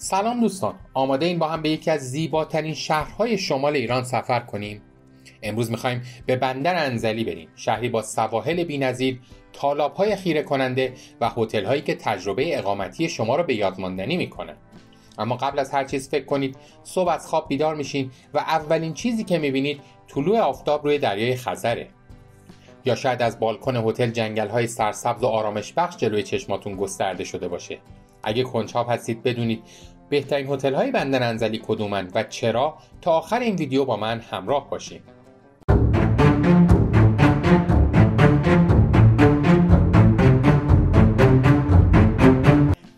سلام دوستان، آماده این با هم به یکی از زیباترین شهرهای شمال ایران سفر کنیم؟ امروز میخوایم به بندر انزلی بریم، شهری با سواحل بی‌نظیر، تالاب‌های خیره کننده و هتل‌هایی که تجربه اقامتی شما رو به یاد ماندنی میکنن. اما قبل از هر چیز فکر کنید صبح از خواب بیدار میشین و اولین چیزی که میبینید طلوع آفتاب روی دریای خزره. یا شاید از بالکن هتل جنگل‌های سرسبز و آرامش بخش جلوی چشماتون گسترده شده باشه. اگه کنجکاو هستید بدونید بهترین هتل‌های بندر انزلی کدومن و چرا، تا آخر این ویدیو با من همراه باشید.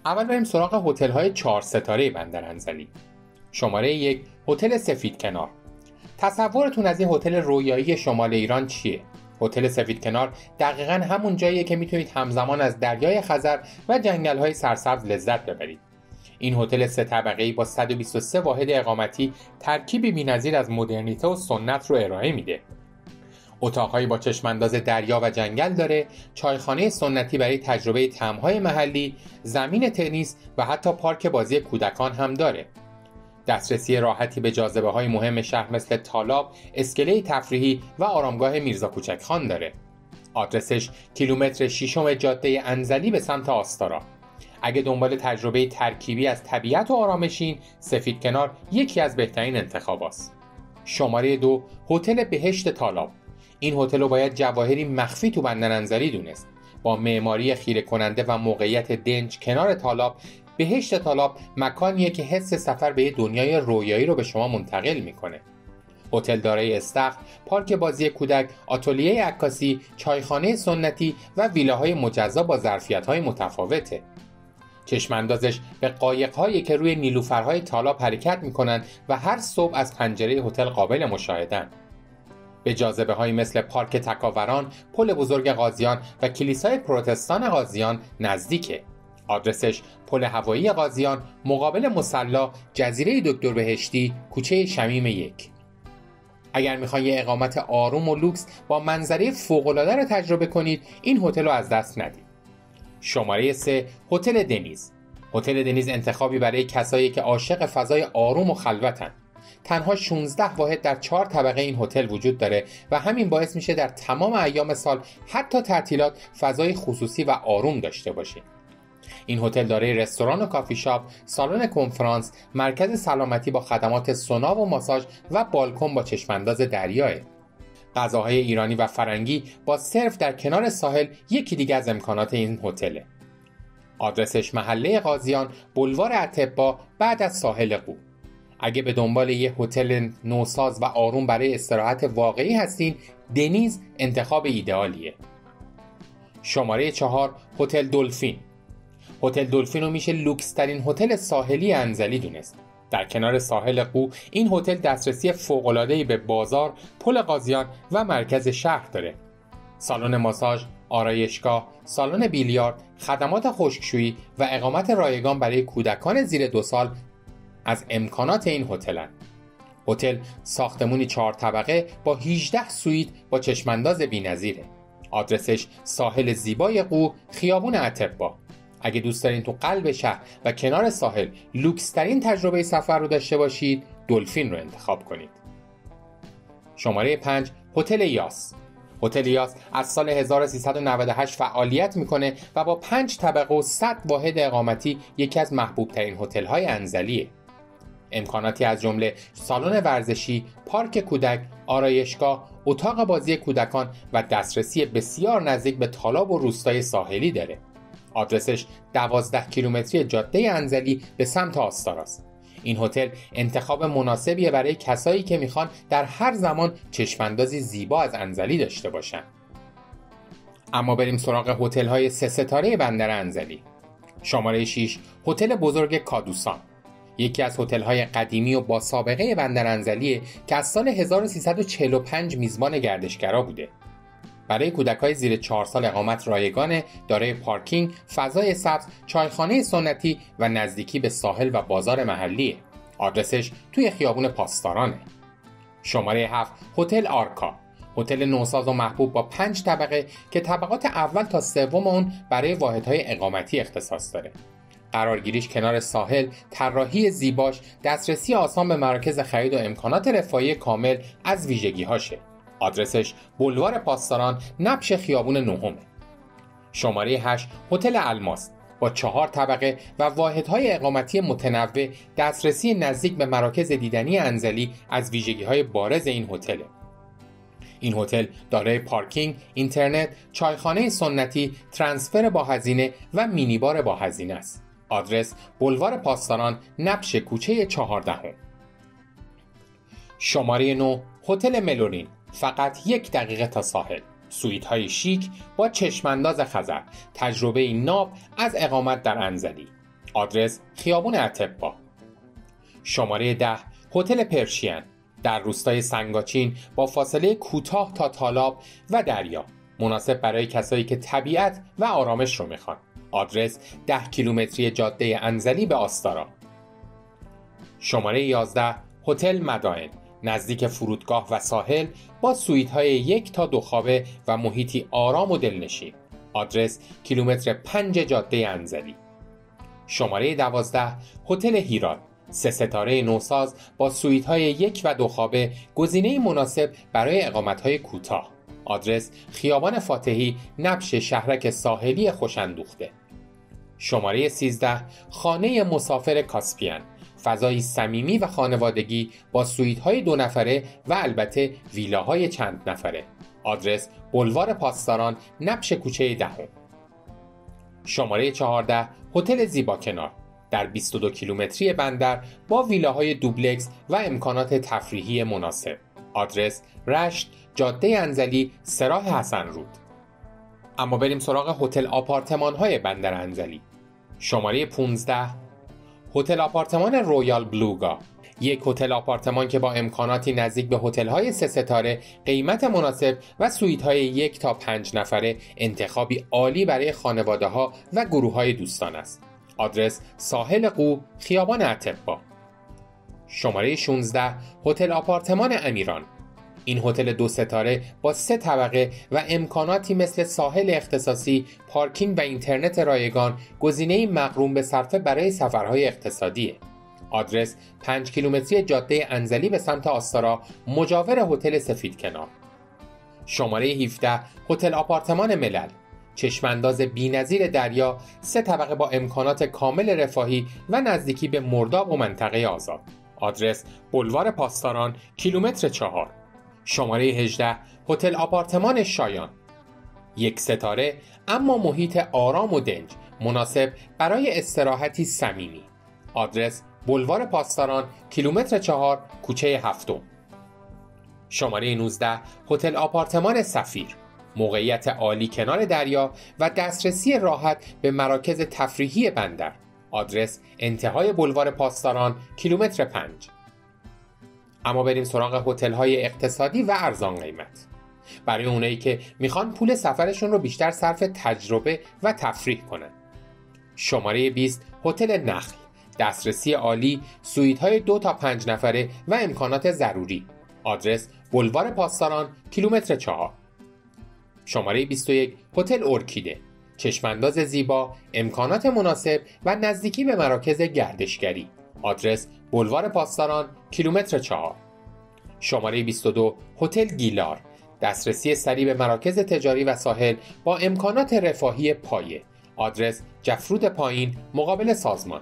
اول بریم سراغ هتل‌های 4 ستاره بندر انزلی. شماره 1 هتل سفید کنار. تصورتون از این هتل رویایی شمال ایران چیه؟ هتل سفید کنار دقیقاً همون جاییه که میتونید همزمان از دریای خزر و جنگل‌های سرسبز لذت ببرید. این هتل 3 طبقه‌ای با 123 واحد اقامتی ترکیبی بی‌نظیر از مدرنیته و سنت رو ارائه میده. اتاق‌هایی با چشم‌انداز دریا و جنگل داره، چایخانه سنتی برای تجربه طعم‌های محلی، زمین تنیس و حتی پارک بازی کودکان هم داره. دسترسی راحتی به جاذبه‌های مهم شهر مثل تالاب، اسکله تفریحی و آرامگاه میرزا کوچکخان داره. آدرسش کیلومتر 6 جاده انزلی به سمت آستارا. اگه دنبال تجربه ترکیبی از طبیعت و آرامشین، سفید کنار یکی از بهترین انتخاباست. شماره 2 هتل بهشت تالاب. این هتل رو باید جواهری مخفی تو بندر انزلی دونست. با معماری خیره کننده و موقعیت دنج کنار تالاب، بهشت تالاب مکانیه که حس سفر به یه دنیای رویایی رو به شما منتقل میکنه. هتل دارای استخر، پارک بازی کودک، آتلیه عکاسی، چایخانه سنتی و ویلاهای مجزا با ظرفیت‌های متفاوته. چشماندازش به قایق‌هایی که روی نیلوفرهای تالاب حرکت میکنن و هر صبح از پنجره هتل قابل مشاهده‌اند. به جاذبه‌هایی مثل پارک تکاوران، پل بزرگ قاضیان و کلیسای پروتستان قاضیان نزدیکه. آدرسش پل هوایی قاضیان، مقابل مصلی، جزیره دکتر بهشتی، کوچه شمیم 1. اگر میخواید یه اقامت آروم و لوکس با منظره فوق‌العاده رو تجربه کنید، این هتل رو از دست ندید. شماره 3 هتل دنیز. هتل دنیز انتخابی برای کسایی که عاشق فضای آروم و خلوتن. تنها 16 واحد در 4 طبقه این هتل وجود داره و همین باعث میشه در تمام ایام سال، حتی تعطیلات، فضای خصوصی و آروم داشته باشید. این هتل دارای رستوران و کافی شاپ، سالن کنفرانس، مرکز سلامتی با خدمات سونا و ماساژ و بالکن با چشمانداز دریاه. غذاهای ایرانی و فرنگی با سرو در کنار ساحل یکی دیگه از امکانات این هتله. آدرسش محله قاضیان، بولوار اطباء بعد از ساحل قو. اگه به دنبال یه هتل نوساز و آروم برای استراحت واقعی هستین، دنیز انتخاب ایدئالیه. شماره 4 هتل دلفین. هتل دلفین رو میشه لوکس ترین هتل ساحلی انزلی دونست. در کنار ساحل قو، این هتل دسترسی فوق‌العاده‌ای به بازار، پل قاضیان و مرکز شهر داره. سالن ماساژ، آرایشگاه، سالن بیلیارد، خدمات خشکشویی و اقامت رایگان برای کودکان زیر 2 سال از امکانات این هتلن. هتل ساختمونی 4 طبقه با 18 سویت با چشمانداز بی‌نظیره. آدرسش ساحل زیبای قو، خیابون اطباء. اگه دوست دارین تو قلب شهر و کنار ساحل لوکس ترین تجربه سفر رو داشته باشید، دلفین رو انتخاب کنید. شماره 5 هتل یاس. هتل یاس از سال 1398 فعالیت میکنه و با 5 طبقه و 100 واحد اقامتی یکی از محبوب ترین هتل های انزلیه. امکاناتی از جمله سالن ورزشی، پارک کودک، آرایشگاه، اتاق بازی کودکان و دسترسی بسیار نزدیک به تالاب و روستای ساحلی داره. آدرسش 12 کیلومتری جاده انزلی به سمت آستاراست. این هتل انتخاب مناسبیه برای کسایی که میخوان در هر زمان چشماندازی زیبا از انزلی داشته باشن. اما بریم سراغ هتل‌های 3 ستاره بندر انزلی. شماره 6 هتل بزرگ کادوسان. یکی از هتل‌های قدیمی و با سابقه بندر انزلیه که از سال 1345 میزبان گردشگرا بوده. برای کودک‌های زیر 4 سال اقامت رایگانه، دارای پارکینگ، فضای سبز، چایخانه سنتی و نزدیکی به ساحل و بازار محلیه. آدرسش توی خیابون پاسدارانه. شماره 7 هتل آرکا. هتل نوساز و محبوب با 5 طبقه که طبقات اول تا سوم اون برای واحدهای اقامتی اختصاص داره. قرارگیریش کنار ساحل، طراحی زیباش، دسترسی آسان به مراکز خرید و امکانات رفاهی کامل از ویژگی‌هاشه. آدرسش بولوار پاسداران، نبش خیابون نهمه. شماره 8 هتل الماس با 4 طبقه و واحدهای اقامتی متنوع، دسترسی نزدیک به مراکز دیدنی انزلی از ویژگی‌های بارز این هتله. این هتل دارای پارکینگ، اینترنت، چایخانه سنتی، ترانسفر با هزینه و مینیبار با هزینه است. آدرس بولوار پاسداران، نبش کوچه 14. شماره 9 هتل ملورین، فقط 1 دقیقه تا ساحل. سویت های شیک با چشمانداز خزر، تجربه ناب از اقامت در انزلی. آدرس خیابون اطباء. شماره 10 هتل پرشین در روستای سنگاچین با فاصله کوتاه تا تالاب و دریا، مناسب برای کسایی که طبیعت و آرامش رو میخوان. آدرس 10 کیلومتری جاده انزلی به آستارا. شماره 11 هتل مدائن، نزدیک فرودگاه و ساحل با سویت های 1 تا 2 خوابه و محیطی آرام و دلنشین. آدرس کیلومتر 5 جاده انزلی. شماره 12 هتل هیرات، 3 ستاره نوساز با سویت های 1 و 2 خوابه، گزینه مناسب برای اقامت های کوتاه. آدرس خیابان فاتحی، نبش شهرک ساحلی خوشندوخته. شماره 13 خانه مسافر کاسپین، فضایی صمیمی و خانوادگی با سویت‌های 2 نفره و البته ویلاهای چند نفره. آدرس بولوار پاسداران، نبش کوچه 10. شماره 14 هتل زیبا کنار در 22 کیلومتری بندر با ویلاهای دوبلکس و امکانات تفریحی مناسب. آدرس رشت، جاده انزلی، سراح حسن رود. اما بریم سراغ هتل آپارتمان‌های بندر انزلی. شماره 15 هتل آپارتمان رویال بلوگا، 1 هتل آپارتمان که با امکاناتی نزدیک به هتل‌های 3 ستاره، قیمت مناسب و سویت‌های 1 تا 5 نفره، انتخابی عالی برای خانواده‌ها و گروه‌های دوستان است. آدرس ساحل قو، خیابان اطباء. شماره 16 هتل آپارتمان امیران، این هتل 2 ستاره با 3 طبقه و امکاناتی مثل ساحل اختصاصی، پارکینگ و اینترنت رایگان، گزینه‌ای مقرون به صرفه برای سفرهای اقتصادیه. آدرس 5 کیلومتری جاده انزلی به سمت آستارا، مجاور هتل سفید کنار. شماره 17 هتل آپارتمان ملل، چشمانداز بی‌نظیر دریا، 3 طبقه با امکانات کامل رفاهی و نزدیکی به مرداب و منطقه آزاد. آدرس بولوار پاسداران، کیلومتر 4. شماره 18 هتل آپارتمان شایان، 1 ستاره اما محیط آرام و دنج، مناسب برای استراحتی صمیمی. آدرس بولوار پاسداران، کیلومتر 4، کوچه 7. شماره 19 هتل آپارتمان سفیر، موقعیت عالی کنار دریا و دسترسی راحت به مراکز تفریحی بندر. آدرس انتهای بولوار پاسداران، کیلومتر 5. اما بریم سراغ هتل‌های اقتصادی و ارزان قیمت. برای اونایی که میخوان پول سفرشون رو بیشتر صرف تجربه و تفریح کنن. شماره 20 هتل نخل، دسترسی عالی، سویت‌های 2 تا 5 نفره و امکانات ضروری. آدرس بولوار پاسداران، کیلومتر 4. شماره 21 هتل ارکیده، چشمانداز زیبا، امکانات مناسب و نزدیکی به مراکز گردشگری. آدرس بولوار پاسداران، کیلومتر 4. شماره 22 هتل گیلار، دسترسی سریع به مراکز تجاری و ساحل با امکانات رفاهی پایه. آدرس جفرود پایین، مقابل سازمان.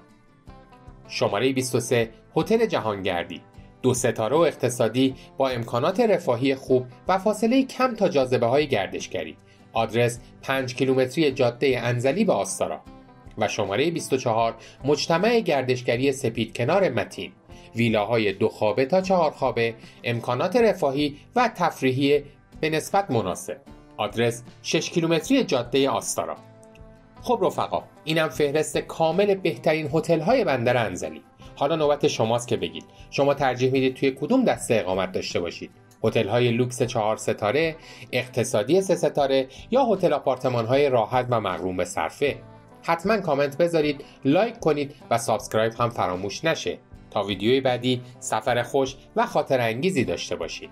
شماره 23 هتل جهانگردی، 2 ستاره و اقتصادی با امکانات رفاهی خوب و فاصله کم تا جاذبه‌های گردشگری. آدرس 5 کیلومتری جاده انزلی به آستارا. و شماره 24 مجتمع گردشگری سپید کنار متین، ویلاهای 2 خوابه تا 4 خوابه، امکانات رفاهی و تفریحی به نسبت مناسب. آدرس 6 کیلومتری جاده آستارا. خب رفقا، اینم فهرست کامل بهترین هتل‌های بندر انزلی. حالا نوبت شماست که بگید شما ترجیح میدید توی کدوم دسته اقامت داشته باشید؟ هتل‌های لوکس 4 ستاره، اقتصادی 3 ستاره یا هتل آپارتمان‌های راحت و مقرون به صرفه؟ حتما کامنت بذارید، لایک کنید و سابسکرایب هم فراموش نشه تا ویدیوی بعدی سفر خوش و خاطر انگیزی داشته باشید.